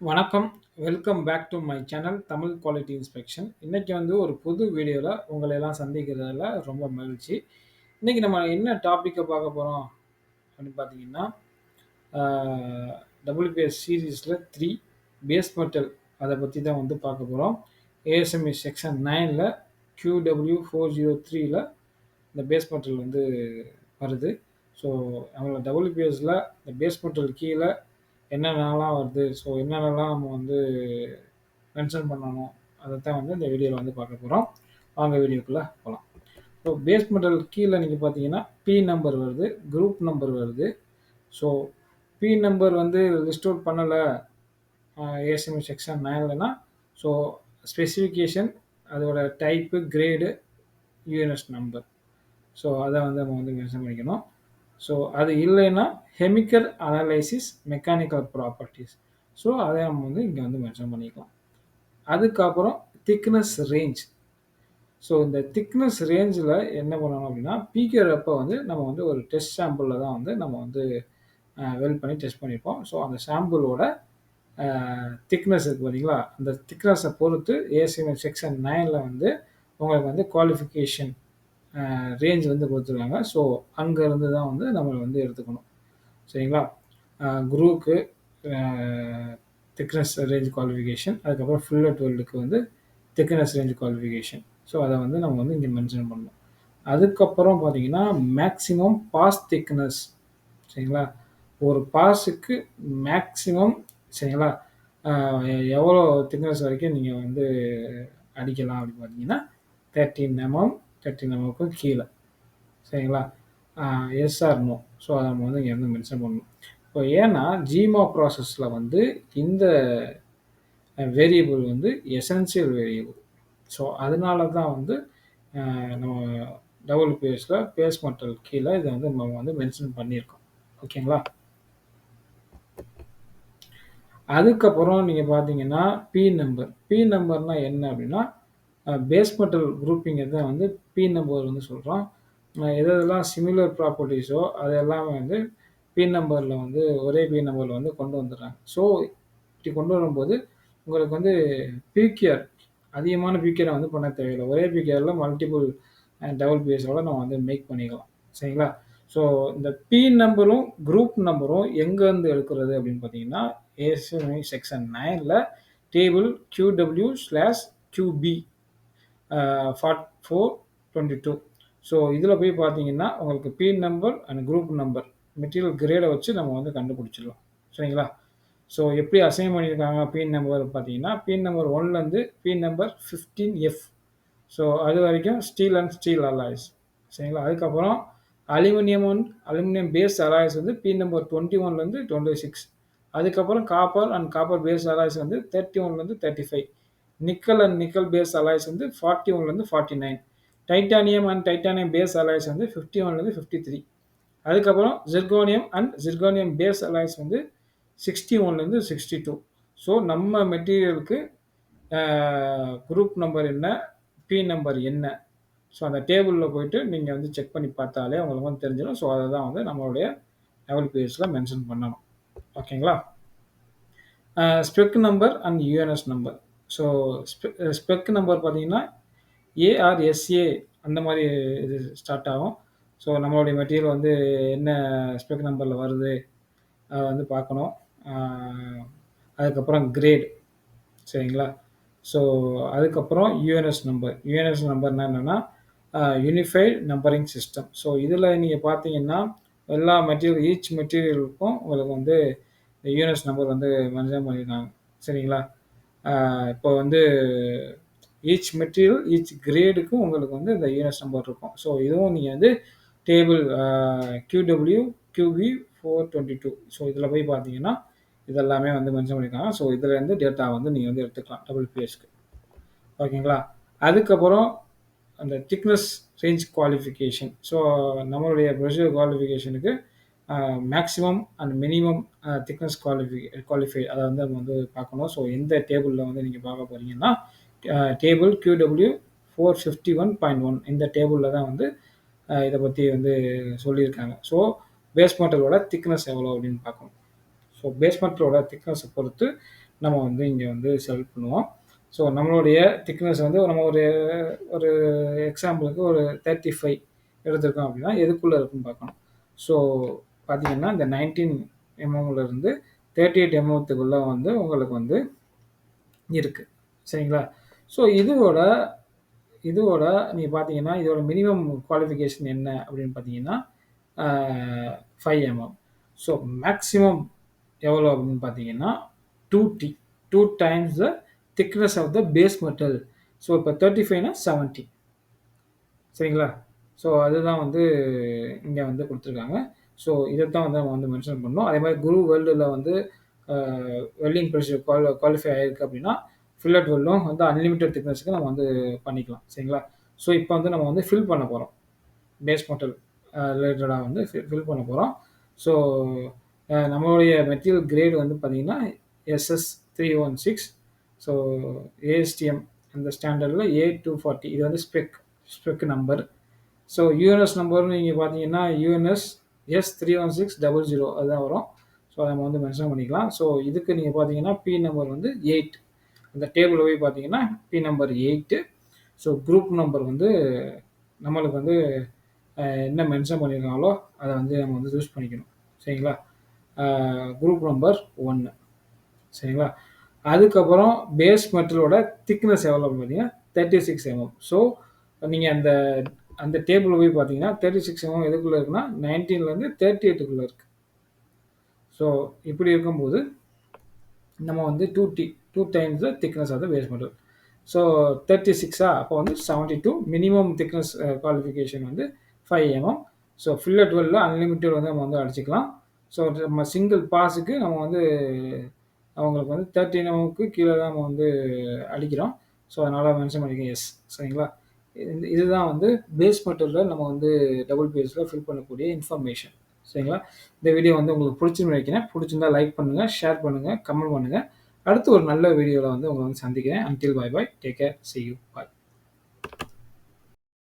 வணக்கம். Welcome back to my channel Tamil quality inspection. இன்னைக்கு வந்து ஒரு புது வீடியோல உங்கள எல்லாம் சந்திக்கிறதுல ரொம்ப மகிழ்ச்சி. இன்னைக்கு நம்ம என்ன டாபிக்க பார்க்க போறோம் அப்படின்னு பார்த்தீங்கன்னா, ஆ WPS சீரிஸ்ல 3 பேஸ் மெட்டல் அத பத்தி தான் வந்து பார்க்க போறோம். ASME செக்ஷன் 9ல QW403ல இந்த பேஸ் மெட்டல் வந்து வருது. ஸோ நம்மள WPSல இந்த பேஸ் மெட்டல் கீழ என்னென்னலாம் வருது, ஸோ என்னென்னலாம் நம்ம வந்து மென்ஷன் பண்ணணும், அதத்தான் வந்து இந்த வீடியோல வந்து பார்க்க போறோம். வாங்க வீடியோக்குள்ள போலாம். ஸோ பேஸ் மெட்டல் கீழ நீங்க பார்த்தீங்கன்னா, P நம்பர் வருது, குரூப் நம்பர் வருது. ஸோ P நம்பர் வந்து லிஸ்ட் அவுட் பண்ணல ASME செக்ஷன் 9லனா, ஸோ ஸ்பெசிஃபிகேஷன், அதோட டைப்பு, கிரேடு, யூஎன்எஸ் நம்பர். ஸோ அத வந்து நம்ம வந்து மென்ஷன் பண்ணிக்கணும். ஸோ அது இல்லைன்னா chemical analysis, mechanical properties. So அத நம்ம வந்து இங்க வந்து மென்ஷன் பண்ணிக்கலாம். அதுக்கப்புறம் திக்னஸ் ரேஞ்ச். ஸோ இந்த திக்னஸ் ரேஞ்சில என்ன பண்ணணும் அப்படின்னா, பீக்கர் அப்ப வந்து நம்ம வந்து ஒரு டெஸ்ட் சாம்பிள்ல தான் வந்து நம்ம வந்து வெல்ட் பண்ணி டெஸ்ட் பண்ணியிருப்போம். ஸோ அந்த சாம்பிளோட அ திக்னஸ் இருக்கு பார்த்தீங்களா? அந்த திக்னஸ பொறுத்து ASME செக்ஷன் 9ல வந்து உங்களுக்கு வந்து குவாலிஃபிகேஷன் ரேஞ்ச் வந்து குடுத்துருக்காங்க. ஸோ அங்க இருந்து தான் வந்து நம்ம வந்து எடுத்துக்கணும். சரிங்களா? குரூப்க்கு அ திக்னஸ் ரேஞ்ச் குவாலிஃபிகேஷன். அதுக்கப்புறம் ஃபில்லட் வெல்டுக்கு வந்து திக்னஸ் ரேஞ்ச் குவாலிஃபிகேஷன். ஸோ அத வந்து நம்ம வந்து இங்க மென்ஷன் பண்ணணும். அதுக்கப்புறம் பார்த்தீங்கன்னா, மேக்ஸிமம் பாஸ் திக்னஸ். சரிங்களா? ஒரு பாஸுக்கு மேக்ஸிமம், சரிங்களா? அ எவ்வளோ திக்னஸ் வரைக்கும் நீங்க வந்து அடிக்கலாம் அப்படின்னு பார்த்தீங்கன்னா, 13 mm, 13 mmக்கும் கீழ. சரிங்களா? அ எஸ் ஆர் நோ. ஸோ அத நம்ம வந்து இங்க வந்து மென்ஷன் பண்ணணும். இப்போ ஏன்னா, GMOP ப்ராசஸ்ல வந்து இந்த வேரியபிள் வந்து எசென்ஷியல் வேரியபிள். ஸோ அதனால தான் வந்து நம்ம WPSல பேஸ் மெட்டல் கீழ இத வந்து நம்ம வந்து மென்ஷன் பண்ணியிருக்கோம். ஓகேங்களா? அதுக்கப்புறம் நீங்க பார்த்தீங்கன்னா, P நம்பர். P நம்பர்னா என்ன அப்படின்னா, பேஸ் மெட்டல் குரூப்பிங்க தான் வந்து P நம்பர் வந்து சொல்றோம். எதெல்லாம் சிமிலர் ப்ராப்பர்ட்டீஸோ அது எல்லாமே வந்து P நம்பர்ல வந்து ஒரே P நம்பர்ல வந்து கொண்டு வந்துடுறாங்க. ஸோ இப்படி கொண்டு வரும்போது உங்களுக்கு வந்து பிகேஆர் அதிகமான பிகேஆர் வந்து பண்ண தேவையில்ல. ஒரே பிகேஆர்ல மல்டிபிள் WPSஓட நம்ம வந்து மேக் பண்ணிக்கலாம். சரிங்களா? ஸோ இந்த P நம்பரும், குரூப் நம்பரும் எங்கேருந்து எடுக்கிறது அப்படின்னு பார்த்தீங்கன்னா, ASME செக்ஷன் 9ல டேபிள் QW/QB 422. ஸோ இதில போய் பார்த்தீங்கன்னா, உங்களுக்கு P number and group number, material கிரேட வச்சு நம்ம வந்து கண்டுபிடிச்சிடலாம். சரிங்களா? ஸோ எப்படி அசைன் பண்ணியிருக்காங்க P நம்பர் பார்த்தீங்கன்னா, P நம்பர் 1லேருந்து P நம்பர் 15F. ஸோ அது வரைக்கும் ஸ்டீல் அண்ட் ஸ்டீல் அலாய்ஸ். சரிங்களா? அதுக்கப்புறம் அலுமினியம் பேஸ் அலாய்ஸ் வந்து P நம்பர் 21லேருந்து 26. அதுக்கப்புறம் copper and copper base alloys வந்து 31லேருந்து 35. Nickel and nickel base alloys வந்து 41லேருந்து 49. Titanium and titanium base alloys வந்து 51லேருந்து 53. அதுக்கப்புறம் zirconium and zirconium base alloys வந்து 61லேருந்து 62. ஸோ நம்ம மெட்டீரியலுக்கு குரூப் நம்பர் என்ன, P நம்பர் என்ன? ஸோ அந்த டேபிள்ல போயிட்டு நீங்க வந்து செக் பண்ணி பார்த்தாலே உங்களுக்கு வந்து தெரிஞ்சிடும். ஸோ அத தான் வந்து நம்மளுடைய WPSல மென்ஷன் பண்ணணும். ஓகேங்களா? Spec number and யூஎன்எஸ் number. So spec number பார்த்தீங்கன்னா, ARSA அந்த மாரி இது ஸ்டார்ட் ஆகும். ஸோ நம்மளுடைய மெட்டீரியல் வந்து என்ன ஸ்பெக் நம்பர்ல வருது, அத வந்து பார்க்கணும். அ அதுக்கப்புறம் கிரேட். சரிங்களா? ஸோ அதுக்கப்புறம் யூஎன்எஸ் நம்பர். யூஎன்எஸ் நம்பர்னா என்னன்னா, யூனிஃபைட் நம்பரிங் சிஸ்டம். ஸோ இதில நீங்க பார்த்தீங்கன்னா, எல்லா மெட்டீரியல் ஈச் மெட்டீரியலுக்கும் உங்களுக்கு வந்து யூஎன்எஸ் நம்பர் வந்து மென்ஷன் பண்ணியிருக்காங்க. சரிங்களா? இப்போ வந்து ஈச் மெட்டீரியல், ஈச் கிரேடுக்கும் உங்களுக்கு வந்து இந்த யூஎன்எஸ் நம்பர் இருக்கும். ஸோ இதுவும் நீங்க வந்து டேபிள் QW, QB 422. ஸோ இதில போய் பார்த்தீங்கன்னா, இதெல்லாமே வந்து மென்ஷன் பண்ணியிருக்காங்க. ஸோ இதுலேருந்து டேட்டா வந்து நீங்க வந்து எடுத்துக்கலாம் WPSக்கு. ஓகேங்களா? அதுக்கப்புறம் அந்த திக்னஸ் ரேஞ்ச் குவாலிஃபிகேஷன். ஸோ நம்மளுடைய ப்ரொசீஜர் குவாலிஃபிகேஷனுக்கு maximum and minimum thickness qualify அத வந்து நம்ம வந்து பார்க்கணும். ஸோ எந்த டேபிள்ல வந்து நீங்க பார்க்க போறீங்கன்னா, டேபிள் QW 451.1 இந்த டேபிள்ல தான் வந்து இத பத்தி வந்து சொல்லியிருக்காங்க. ஸோ பேஸ் மெட்டலோட திக்னஸ் எவ்வளோ அப்படின்னு பார்க்கணும். ஸோ பேஸ் மெட்டலோட திக்னஸ பொறுத்து நம்ம வந்து இங்க வந்து செலக்ட் பண்ணுவோம். ஸோ நம்மளுடைய திக்னஸ் வந்து நம்ம ஒரு ஒரு எக்ஸாம்பிளுக்கு ஒரு 35 எடுத்திருக்கோம் அப்படின்னா, எதுக்குள்ள இருக்குன்னு பார்க்கணும். ஸோ பார்த்தீங்கன்னா, இந்த 19 எம்எம்ல இருந்து 38 எம்எம்த்துக்குள்ள வந்து உங்களுக்கு வந்து இருக்கு. சரிங்களா? ஸோ இதுவோட இதுவோட நீங்க பார்த்தீங்கன்னா, இதோட மினிமம் குவாலிஃபிகேஷன் என்ன அப்படின்னு பார்த்தீங்கன்னா, ஆ 5 எம்எம். ஸோ மேக்ஸிமம் எவ்வளோ அப்படின்னு பார்த்தீங்கன்னா, 2T 2 times the thickness of the base metal. So இப்போ 35னா 70. சரிங்களா? ஸோ அதுதான் வந்து இங்க வந்து குடுத்துருக்காங்க. ஸோ இதத்தான் வந்து நம்ம வந்து மென்ஷன் பண்ணணும். அதேமாரி குரு வெல்டுல வந்து அ வெல்டிங் ப்ரொசீஜர் குவாலிஃபை ஆயிருக்கு அப்படின்னா, ஃபில்லட் வெல்டும் வந்து அன்லிமிட்டட் திக்னஸ்க்கு நம்ம வந்து பண்ணிக்கலாம். சரிங்களா? ஸோ இப்போ வந்து நம்ம வந்து ஃபில் பண்ண போறோம். பேஸ் மெட்டல் ரிலேட்டடா வந்து ஃபில் பண்ண போறோம். ஸோ நம்மளுடைய மெட்டீரியல் கிரேட் வந்து பார்த்தீங்கன்னா, எஸ்எஸ் 316. ஸோ ஏஎஸ்டிஎம் அந்த ஸ்டாண்டர்ட்ல A240 இது வந்து ஸ்பெக் நம்பர். ஸோ யூஎன்எஸ் நம்பர்னு நீங்க பார்த்தீங்கன்னா, யூஎன்எஸ் S31600 அதுதான் வரும். ஸோ நம்ம வந்து மென்ஷன் பண்ணிக்கலாம். ஸோ இதுக்கு நீங்க பார்த்தீங்கன்னா, P நம்பர் வந்து 8. அந்த டேபிள்ல போய் பார்த்தீங்கன்னா, P number 8. So group number வந்து நம்மளுக்கு வந்து என்ன மென்ஷன் பண்ணியிருக்காங்களோ, அத வந்து நம்ம வந்து யூஸ் பண்ணிக்கணும். சரிங்களா? Group number 1. சரிங்களா? அதுக்கப்புறம் பேஸ் மெட்டலோட திக்னஸ் எவ்வளோ பார்த்தீங்கன்னா, 36 எம்எம். ஸோ நீங்க அந்த அந்த டேபிள்ல போய் பார்த்தீங்கன்னா, 36 எம்எம் எதுக்குள்ள இருக்குன்னா, 19லேருந்து 38க்குள்ள இருக்கு. ஸோ இப்படி இருக்கும்போது, நம்ம வந்து 2 times the thickness of the base metal. So 36 அப்போ வந்து 72 மினிமம் திக்னஸ் குவாலிஃபிகேஷன் வந்து 5 எம்எம். ஸோ ஃபில்லட் வெல்ல அன்லிமிட்டட் வந்து நம்ம வந்து அடிச்சுக்கலாம். ஸோ நம்ம சிங்கிள் பாஸுக்கு நம்ம வந்து அவங்களுக்கு வந்து 13 எம்எம்க்கு கீழே தான் நம்ம வந்து அடிக்கிறோம். ஸோ அதனால மென்ஷன் பண்ணியிருக்கேன் எஸ். சரிங்களா? இதுதான் வந்து பேஸ் மெட்டல்ல நம்ம வந்து டபுள் பேஸ்ல ஃபில் பண்ணக்கூடிய இன்ஃபர்மேஷன். சரிங்களா? இந்த வீடியோ வந்து உங்களுக்கு பிடிச்சுன்னு நினைக்கிறேன். பிடிச்சிருந்தா லைக் பண்ணுங்க, ஷேர் பண்ணுங்க, கமெண்ட் பண்ணுங்க. அடுத்து ஒரு நல்ல வீடியோல வந்து உங்கள வந்து சந்திக்கிறேன். Until bye bye. Take care. See you. Bye.